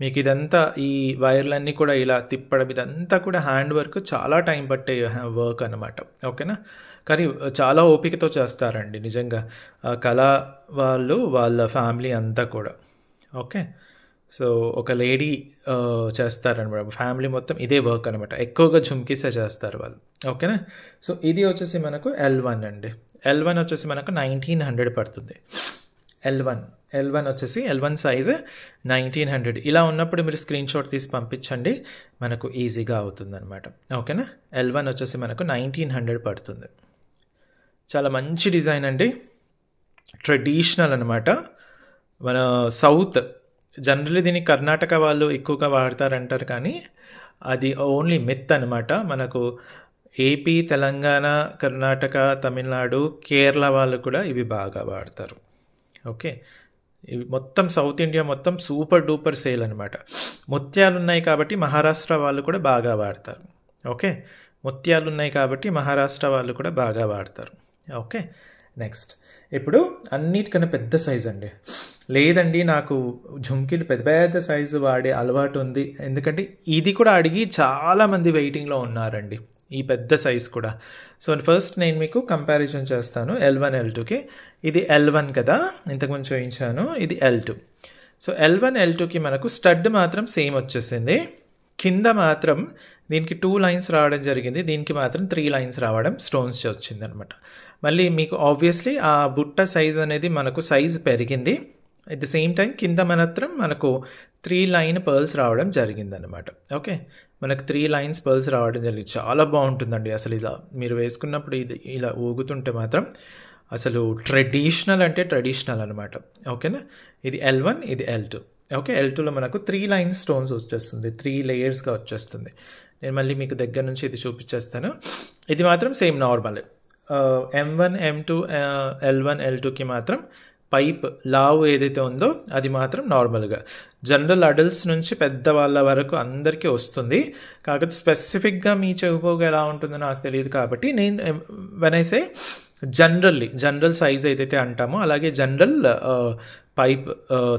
మీకు ఇదంతా ఈ వైర్లన్నీ కూడా ఇలా తిప్పడం ఇదంతా కూడా హ్యాండ్ వర్క్, చాలా టైం పట్టే వర్క్ అనమాట. ఓకేనా, కానీ చాలా ఓపికతో చేస్తారండి నిజంగా కళా వాళ్ళు, వాళ్ళ ఫ్యామిలీ అంతా కూడా. ఓకే, సో ఒక లేడీ చేస్తారనమాట, ఫ్యామిలీ మొత్తం ఇదే వర్క్ అనమాట, ఎక్కువగా జుమ్కీసే చేస్తారు వాళ్ళు. ఓకేనా, సో ఇది వచ్చేసి మనకు L1 అండి. L1 వచ్చేసి మనకు 1900 పడుతుంది. L1 వచ్చేసి L1 సైజ్ 1900. ఇలా ఉన్నప్పుడు మీరు స్క్రీన్ షాట్ తీసి పంపించండి, మనకు ఈజీగా అవుతుంది అనమాట. ఓకేనా, L1 వచ్చేసి మనకు 1900 పడుతుంది. చాలా మంచి డిజైన్ అండి, ట్రెడిషనల్ అనమాట. మన సౌత్ జనరల్లీ దీన్ని కర్ణాటక వాళ్ళు ఎక్కువగా వాడతారంటారు కానీ అది ఓన్లీ మిత్ అనమాట. మనకు ఏపీ, తెలంగాణ, కర్ణాటక, తమిళనాడు, కేరళ వాళ్ళు కూడా ఇవి బాగా వాడతారు. ఓకే, ఇవి మొత్తం సౌత్ ఇండియా మొత్తం సూపర్ డూపర్ సేల్ అనమాట. ముత్యాలు ఉన్నాయి కాబట్టి మహారాష్ట్ర వాళ్ళు కూడా బాగా వాడతారు. ఓకే, ముత్యాలు ఉన్నాయి కాబట్టి మహారాష్ట్ర వాళ్ళు కూడా బాగా వాడతారు. ఓకే, నెక్స్ట్ ఇప్పుడు అన్నిటికన్నా పెద్ద సైజ్ అండి. లేదండి నాకు జుమ్కీలు పెద్ద పెద్ద సైజు వాడే అలవాటు ఉంది, ఎందుకంటే ఇది కూడా అడిగి చాలామంది వెయిటింగ్లో ఉన్నారండి ఈ పెద్ద సైజ్ కూడా. సో ఫస్ట్ నేను మీకు కంపారిజన్ చేస్తాను L1 L2కి. ఇది L1 కదా, ఇంతకుముందు చూపించాను, ఇది L2. సో L1 L2కి మనకు స్టడ్ మాత్రం సేమ్ వచ్చేసింది, కింద మాత్రం దీనికి 2 లైన్స్ రావడం జరిగింది, దీనికి మాత్రం 3 లైన్స్ రావడం స్టోన్స్ వచ్చింది అనమాట. మళ్ళీ మీకు ఆబ్వియస్లీ ఆ బుట్ట సైజ్ అనేది మనకు సైజ్ పెరిగింది, అట్ ద సేమ్ టైం కింద మాత్రం మనకు 3 లైన్ పర్ల్స్ రావడం జరిగిందనమాట. ఓకే, మనకు 3 లైన్స్ పర్ల్స్ రావడం జరిగింది, చాలా బాగుంటుందండి. అసలు ఇలా మీరు వేసుకున్నప్పుడు ఇది ఇలా ఊగుతుంటే మాత్రం అసలు ట్రెడిషనల్ అంటే ట్రెడిషనల్ అనమాట. ఓకేనా, ఇది L1, ఇది L2. ఓకే, L2లో మనకు 3 లైన్ స్టోన్స్ వచ్చేస్తుంది, 3 లేయర్స్గా వచ్చేస్తుంది. నేను మళ్ళీ మీకు దగ్గర నుంచి ఇది చూపించేస్తాను. ఇది మాత్రం same normal M1 M2 L1 L2కి మాత్రం పైప్ లావు ఏదైతే ఉందో అది మాత్రం నార్మల్గా జనరల్ అడల్ట్స్ నుంచి పెద్దవాళ్ళ వరకు అందరికీ వస్తుంది. కాకపోతే స్పెసిఫిక్గా మీ చెవిపోగు ఎలా ఉంటుందో నాకు తెలియదు కాబట్టి నేను వెనైసే జనరల్ సైజ్ ఏదైతే అంటామో అలాగే జనరల్ పైప్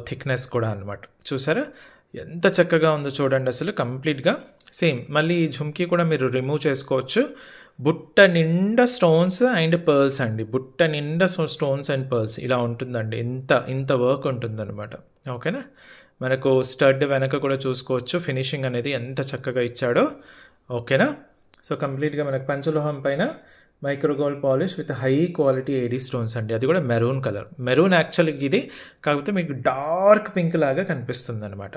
థిక్నెస్ కూడా అనమాట. చూసారా ఎంత చక్కగా ఉందో చూడండి అసలు కంప్లీట్గా సేమ్. మళ్ళీ ఈ ఝుమ్కీ కూడా మీరు రిమూవ్ చేసుకోవచ్చు. బుట్ట నిండా స్టోన్స్ అండ్ పర్ల్స్ అండి, బుట్ట నిండా స్టోన్స్ అండ్ పర్ల్స్ ఇలా ఉంటుందండి. ఇంత వర్క్ ఉంటుందన్నమాట. ఓకేనా, మనకు స్టడ్ వెనక కూడా చూసుకోవచ్చు ఫినిషింగ్ అనేది ఎంత చక్కగా ఇచ్చాడో. ఓకేనా, సో కంప్లీట్గా మనకు పంచలోహం పైన micro gold polish with high quality AD stones అండి. అది కూడా మెరూన్ కలర్. మెరూన్ యాక్చువల్గా ఇది, కాకపోతే మీకు డార్క్ పింక్ లాగా కనిపిస్తుంది అనమాట.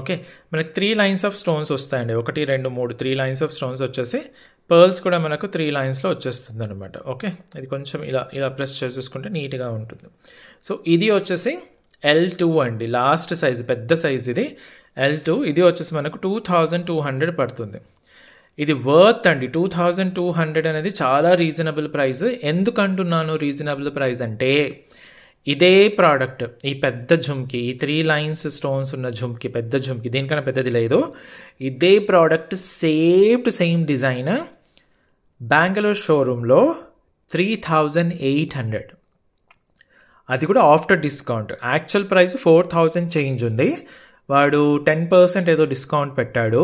ఓకే, మనకి 3 లైన్స్ ఆఫ్ స్టోన్స్ వస్తాయండి. 1 2 3 3 లైన్స్ ఆఫ్ స్టోన్స్ వచ్చేసి పర్ల్స్ కూడా మనకు 3 లైన్స్లో వచ్చేస్తుంది అనమాట. ఓకే, ఇది కొంచెం ఇలా ప్రెస్ చేసేసుకుంటే నీట్గా ఉంటుంది. సో ఇది వచ్చేసి L2 అండి, లాస్ట్ సైజ్, పెద్ద సైజ్ ఇది L2. ఇది వచ్చేసి మనకు 2200 పడుతుంది. ఇది వర్త్ అండి. 2200 అనేది చాలా రీజనబుల్ ప్రైస్. ఎందుకు అంటున్నాను రీజనబుల్ ప్రైస్ అంటే, ఇదే ప్రోడక్ట్, ఈ పెద్ద ఝుమ్కి, ఈ 3 లైన్స్ స్టోన్స్ ఉన్న ఝుమ్కి, పెద్ద ఝుమ్కి, దీనికన్నా పెద్దది లేదు. ఇదే ప్రోడక్ట్ సేమ్ డిజైన్ బెంగళూరు షోరూంలో 3800, అది కూడా after discount. Actual price 4000 change ఉంది. వాడు 10% ఏదో డిస్కౌంట్ పెట్టాడు.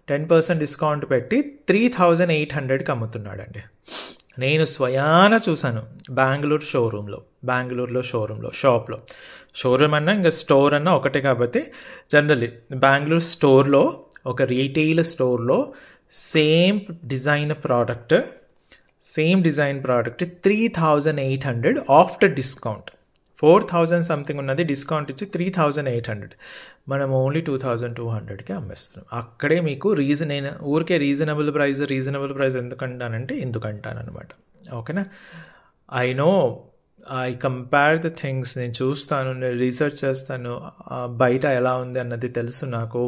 10% డిస్కౌంట్ పెట్టి 3800కి అమ్ముతున్నాడండి. నేను స్వయాన చూశాను బెంగళూరులో షాప్లో. షోరూమ్ అన్నా ఇంకా స్టోర్ అన్నా ఒకటే కాబట్టి జనరల్లీ బెంగళూరు స్టోర్లో, ఒక రీటైల్ స్టోర్లో same design product 3800 after discount. 4000 something ఉన్నది, డిస్కౌంట్ ఇచ్చి 3800. మనం ఓన్లీ 2200కి అమ్మేస్తున్నాం. అక్కడే మీకు నేను ఊరికే రీజనబుల్ ప్రైస్ ఎందుకంటానమాట. ఓకేనా, ఐ కంపేర్ ద థింగ్స్. నేను చూస్తాను, నేను రీసెర్చ్ చేస్తాను, బయట ఎలా ఉంది అన్నది తెలుసు నాకు.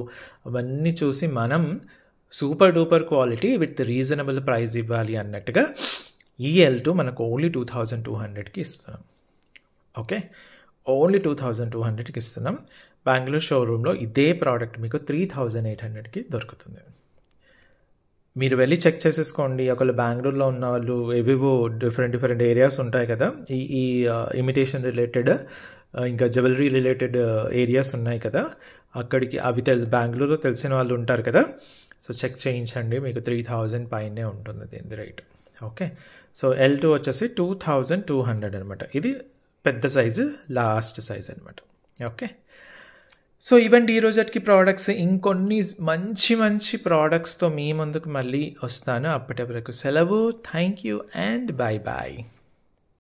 అవన్నీ చూసి మనం super duper quality with reasonable price ఇవ్వాలి అన్నట్టుగా ఈ L2 మనకు ఓన్లీ 2200కి ఇస్తున్నాం. ఓకే, ఓన్లీ 2200కి ఇస్తున్నాం. బెంగళూరు షోరూంలో ఇదే ప్రోడక్ట్ మీకు 3800కి దొరుకుతుంది. మీరు వెళ్ళి చెక్ చేసేసుకోండి. ఒకళ్ళు బెంగళూరులో ఉన్న వాళ్ళు ఏవేవో డిఫరెంట్ ఏరియాస్ ఉంటాయి కదా, ఈ ఇమిటేషన్ రిలేటెడ్ ఇంకా జ్యువెలరీ రిలేటెడ్ ఏరియాస్ ఉన్నాయి కదా, అక్కడికి అవి బెంగళూరులో తెలిసిన వాళ్ళు ఉంటారు కదా, సో చెక్ చేయించండి. మీకు 3000 పైనే ఉంటుంది దీని రేట్. ఓకే, సో L2 వచ్చేసి 2200 అనమాట. ఇది పెద్ద సైజు, లాస్ట్ సైజ్ అనమాట. ఓకే, సో ఇవండి ఈరోజుకి ప్రోడక్ట్స్. ఇంకొన్ని మంచి ప్రోడక్ట్స్తో మీ ముందుకు మళ్ళీ వస్తాను. అప్పటి వరకు సెలవు. Thank you and bye.